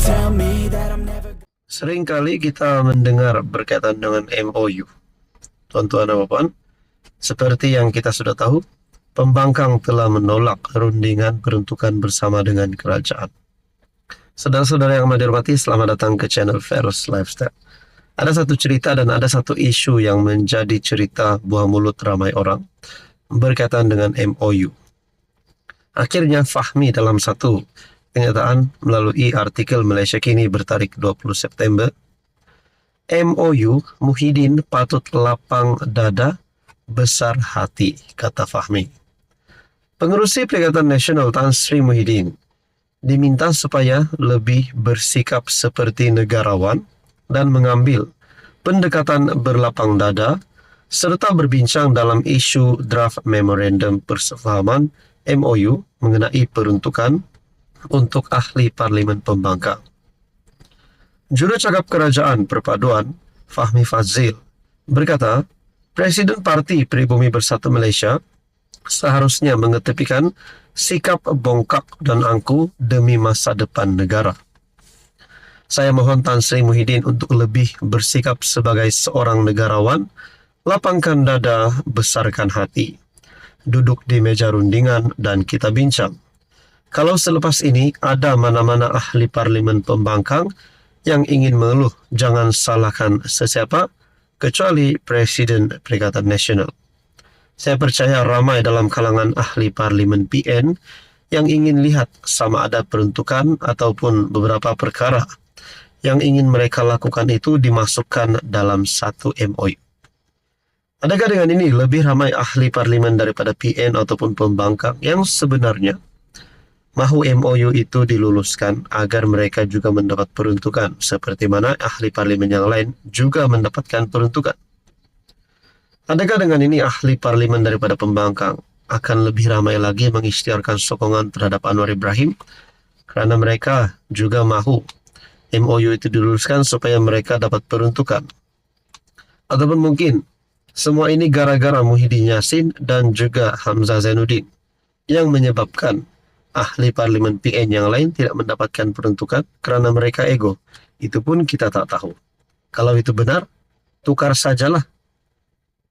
tell me that I'm never. Seringkali kita mendengar berkaitan dengan MOU. Tuan-tuan dan puan, seperti yang kita sudah tahu, pembangkang telah menolak rundingan peruntukan bersama dengan kerajaan. Saudara-saudara yang hormati, selamat datang ke channel Ferus Lifestyle. Ada satu cerita dan ada satu isu yang menjadi cerita buah mulut ramai orang berkaitan dengan MOU. Akhirnya Fahmi dalam satu kenyataan melalui artikel Malaysia Kini bertarik 20 September, MOU Muhyiddin patut lapang dada, besar hati, kata Fahmi. Pengerusi Perikatan Nasional Tan Sri Muhyiddin diminta supaya lebih bersikap seperti negarawan dan mengambil pendekatan berlapang dada serta berbincang dalam isu draft memorandum persefahaman MOU mengenai peruntukan untuk ahli parlimen pembangkang. Jurucakap Kerajaan Perpaduan Fahmi Fadzil berkata, Presiden Parti Pribumi Bersatu Malaysia seharusnya mengetepikan sikap bongkak dan angku demi masa depan negara. Saya mohon Tan Sri Muhyiddin untuk lebih bersikap sebagai seorang negarawan, lapangkan dada, besarkan hati. Duduk di meja rundingan dan kita bincang. Kalau selepas ini ada mana-mana ahli parlimen pembangkang yang ingin mengeluh, jangan salahkan sesiapa kecuali Presiden Perikatan Nasional. Saya percaya ramai dalam kalangan ahli parlimen PN yang ingin lihat sama ada peruntukan ataupun beberapa perkara yang ingin mereka lakukan itu dimasukkan dalam satu MOU. Adakah dengan ini lebih ramai ahli parlimen daripada PN ataupun pembangkang yang sebenarnya mahu MOU itu diluluskan agar mereka juga mendapat peruntukan seperti mana ahli parlimen yang lain juga mendapatkan peruntukan? Adakah dengan ini ahli parlimen daripada pembangkang akan lebih ramai lagi mengisytiharkan sokongan terhadap Anwar Ibrahim kerana mereka juga mahu MOU itu diluluskan supaya mereka dapat peruntukan? Ataupun mungkin semua ini gara-gara Muhyiddin Yassin dan juga Hamzah Zainuddin yang menyebabkan ahli parlimen PN yang lain tidak mendapatkan peruntukan kerana mereka ego. Itu pun kita tak tahu. Kalau itu benar, tukar sajalah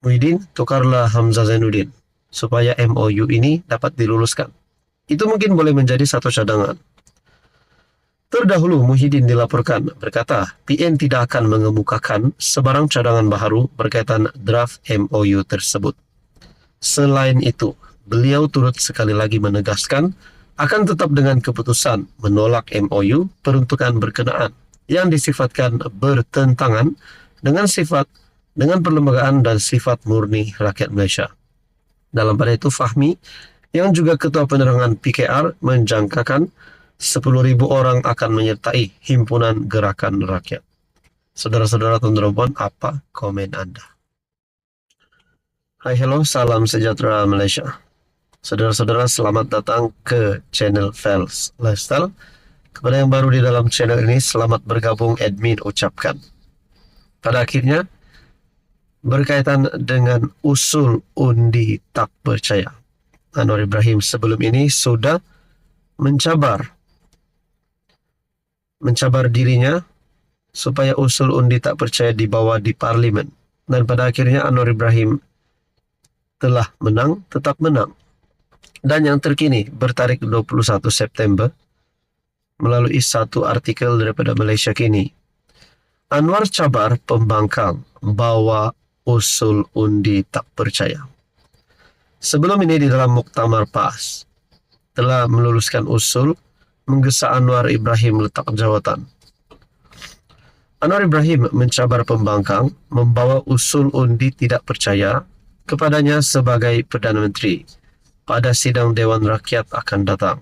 Muhyiddin, tukarlah Hamzah Zainuddin supaya MOU ini dapat diluluskan. Itu mungkin boleh menjadi satu cadangan. Terdahulu Muhyiddin dilaporkan berkata PN tidak akan mengemukakan sebarang cadangan baharu berkaitan draft MOU tersebut. Selain itu, beliau turut sekali lagi menegaskan akan tetap dengan keputusan menolak MOU peruntukan berkenaan yang disifatkan bertentangan dengan perlembagaan dan sifat murni rakyat Malaysia. Dalam pada itu Fahmi yang juga Ketua Penerangan PKR menjangkakan 10,000 orang akan menyertai Himpunan Gerakan Rakyat. Saudara-saudara tuan-tuan, apa komen Anda? Hai, hello, salam sejahtera Malaysia. Saudara-saudara, selamat datang ke channel Ferus Lifestyle. Kepada yang baru di dalam channel ini, selamat bergabung admin ucapkan. Pada akhirnya, berkaitan dengan usul undi tak percaya, Anwar Ibrahim sebelum ini sudah mencabar dirinya supaya usul undi tak percaya dibawa di parlimen. Dan pada akhirnya Anwar Ibrahim telah menang, tetap menang. Dan yang terkini bertarikh 21 September melalui satu artikel daripada Malaysia Kini, Anwar cabar pembangkang bawa usul undi tak percaya. Sebelum ini di dalam Muktamar PAS telah meluluskan usul menggesa Anwar Ibrahim letak jawatan. Anwar Ibrahim mencabar pembangkang membawa usul undi tidak percaya kepadanya sebagai Perdana Menteri pada sidang Dewan Rakyat akan datang.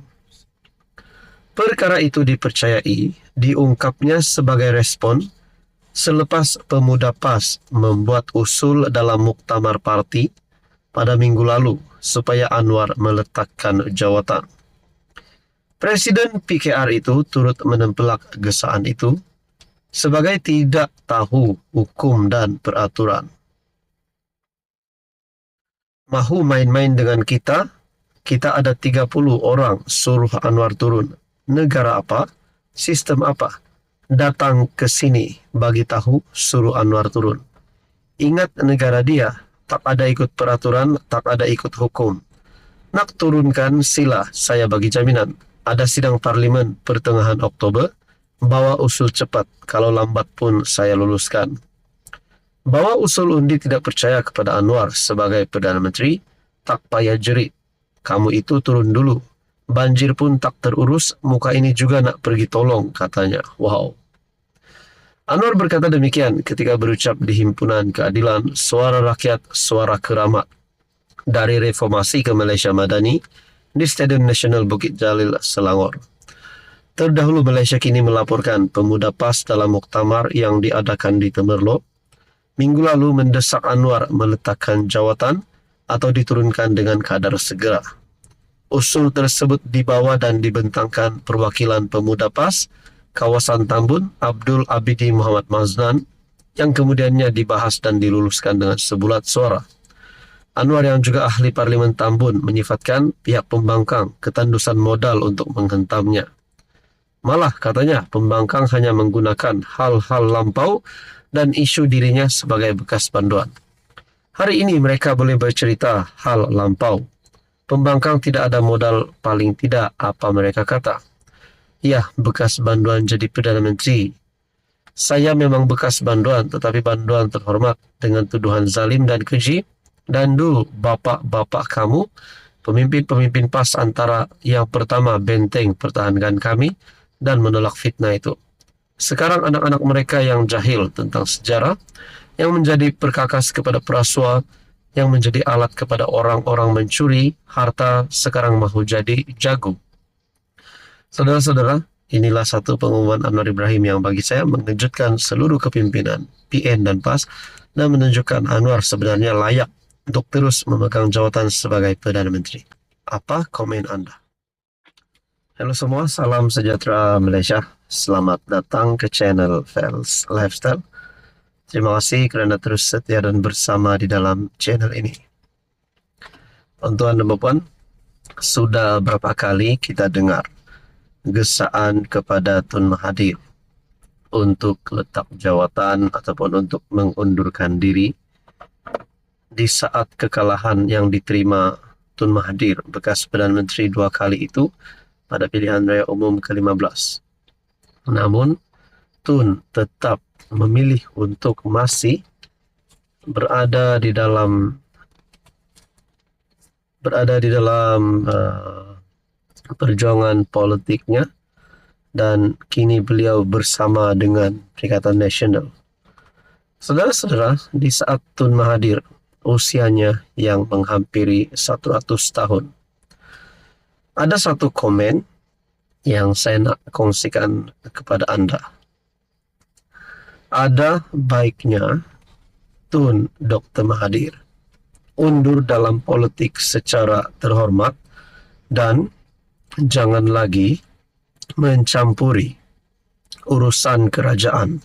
Perkara itu dipercayai diungkapnya sebagai respon selepas pemuda PAS membuat usul dalam Muktamar Parti pada minggu lalu supaya Anwar meletakkan jawatan. Presiden PKR itu turut menempelak gesaan itu sebagai tidak tahu hukum dan peraturan. Mahu main-main dengan kita ada 30 orang suruh Anwar turun. Negara apa? Sistem apa? Datang ke sini, bagi tahu, suruh Anwar turun. Ingat negara dia, tak ada ikut peraturan, tak ada ikut hukum. Nak turunkan sila, saya bagi jaminan. Ada sidang parlimen pertengahan Oktober, bawa usul cepat, kalau lambat pun saya luluskan. Bawa usul undi tidak percaya kepada Anwar sebagai Perdana Menteri, tak payah jerit. Kamu itu turun dulu. Banjir pun tak terurus, muka ini juga nak pergi tolong, katanya. Wow. Anwar berkata demikian ketika berucap di Himpunan Keadilan Suara Rakyat Suara Keramat dari Reformasi ke Malaysia Madani di Stadium Nasional Bukit Jalil, Selangor. Terdahulu Malaysia kini melaporkan pemuda PAS dalam muktamar yang diadakan di Temerloh minggu lalu mendesak Anwar meletakkan jawatan atau diturunkan dengan kadar segera. Usul tersebut dibawa dan dibentangkan perwakilan pemuda PAS kawasan Tambun Abdul Abidi Muhammad Maznan yang kemudiannya dibahas dan diluluskan dengan sebulat suara. Anwar yang juga ahli Parlimen Tambun menyifatkan pihak pembangkang ketandusan modal untuk menghentamnya. Malah katanya pembangkang hanya menggunakan hal-hal lampau dan isu dirinya sebagai bekas banduan. Hari ini mereka boleh bercerita hal lampau. Pembangkang tidak ada modal, paling tidak apa mereka kata. Ya, bekas banduan jadi Perdana Menteri. Saya memang bekas banduan, tetapi banduan terhormat dengan tuduhan zalim dan keji. Dan dulu bapak-bapak kamu, pemimpin-pemimpin PAS antara yang pertama benteng pertahankan kami dan menolak fitnah itu. Sekarang anak-anak mereka yang jahil tentang sejarah, yang menjadi perkakas kepada perasua, yang menjadi alat kepada orang-orang mencuri harta, sekarang mahu jadi jago. Saudara-saudara, inilah satu pengumuman Anwar Ibrahim yang bagi saya mengejutkan seluruh kepimpinan PN dan PAS dan menunjukkan Anwar sebenarnya layak untuk terus memegang jawatan sebagai Perdana Menteri. Apa komen Anda? Halo semua, salam sejahtera Malaysia. Selamat datang ke channel Fels Lifestyle. Terima kasih kerana terus setia dan bersama di dalam channel ini. Tuan-tuan dan puan, sudah berapa kali kita dengar gesaan kepada Tun Mahathir untuk letak jawatan ataupun untuk mengundurkan diri di saat kekalahan yang diterima Tun Mahathir, bekas Perdana Menteri 2 kali itu pada pilihan raya umum ke-15. Namun, Tun tetap memilih untuk masih berada di dalam perjuangan politiknya, dan kini beliau bersama dengan Perikatan Nasional. Saudara-saudara, di saat Tun Mahathir usianya yang menghampiri 100 tahun, ada satu komen yang saya nak kongsikan kepada Anda. Ada baiknya Tun Dr. Mahathir undur dalam politik secara terhormat dan jangan lagi mencampuri urusan kerajaan.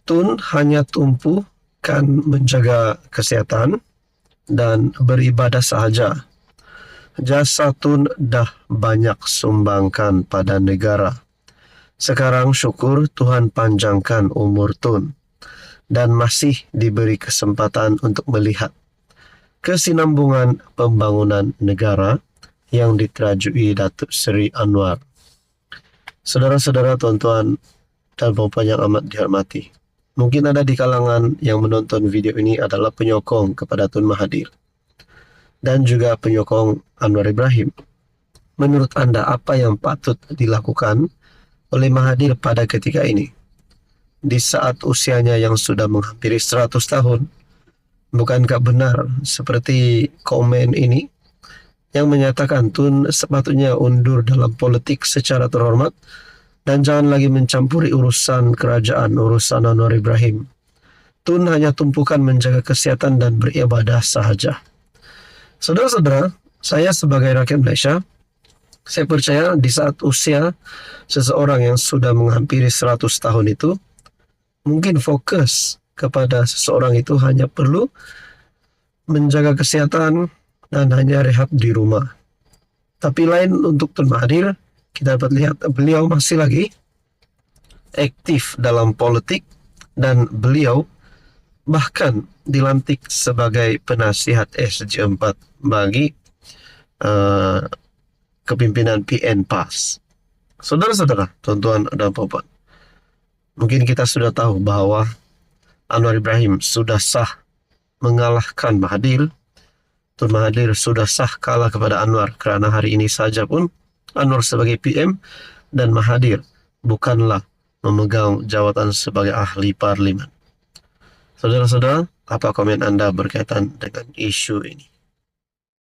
Tun hanya tumpukan menjaga kesihatan dan beribadah sahaja. Jasa Tun dah banyak sumbangkan pada negara. Sekarang syukur Tuhan panjangkan umur Tun dan masih diberi kesempatan untuk melihat kesinambungan pembangunan negara yang diterajui Datuk Seri Anwar. Saudara-saudara, tuan-tuan dan puan yang amat dihormati, mungkin ada di kalangan yang menonton video ini adalah penyokong kepada Tun Mahathir dan juga penyokong Anwar Ibrahim. Menurut Anda, apa yang patut dilakukan oleh Mahathir pada ketika ini? Di saat usianya yang sudah menghampiri 100 tahun, bukankah benar seperti komen ini yang menyatakan Tun sepatutnya undur dalam politik secara terhormat dan jangan lagi mencampuri urusan kerajaan, urusan Anwar Ibrahim. Tun hanya tumpukan menjaga kesihatan dan beribadah sahaja. Saudara-saudara, saya sebagai rakyat Malaysia, saya percaya di saat usia seseorang yang sudah menghampiri 100 tahun itu, mungkin fokus kepada seseorang itu hanya perlu menjaga kesehatan dan hanya rehat di rumah. Tapi lain untuk Tun Mahathir, kita dapat lihat beliau masih lagi aktif dalam politik, dan beliau bahkan dilantik sebagai penasihat SJ4 bagi uh, kepimpinan PN PAS. Saudara-saudara, tuan-tuan dan puan, mungkin kita sudah tahu bahwa Anwar Ibrahim sudah sah mengalahkan Mahathir. Tun Mahathir sudah sah kalah kepada Anwar, kerana hari ini saja pun Anwar sebagai PM dan Mahathir bukanlah memegang jawatan sebagai ahli parlimen. Saudara-saudara, apa komen Anda berkaitan dengan isu ini?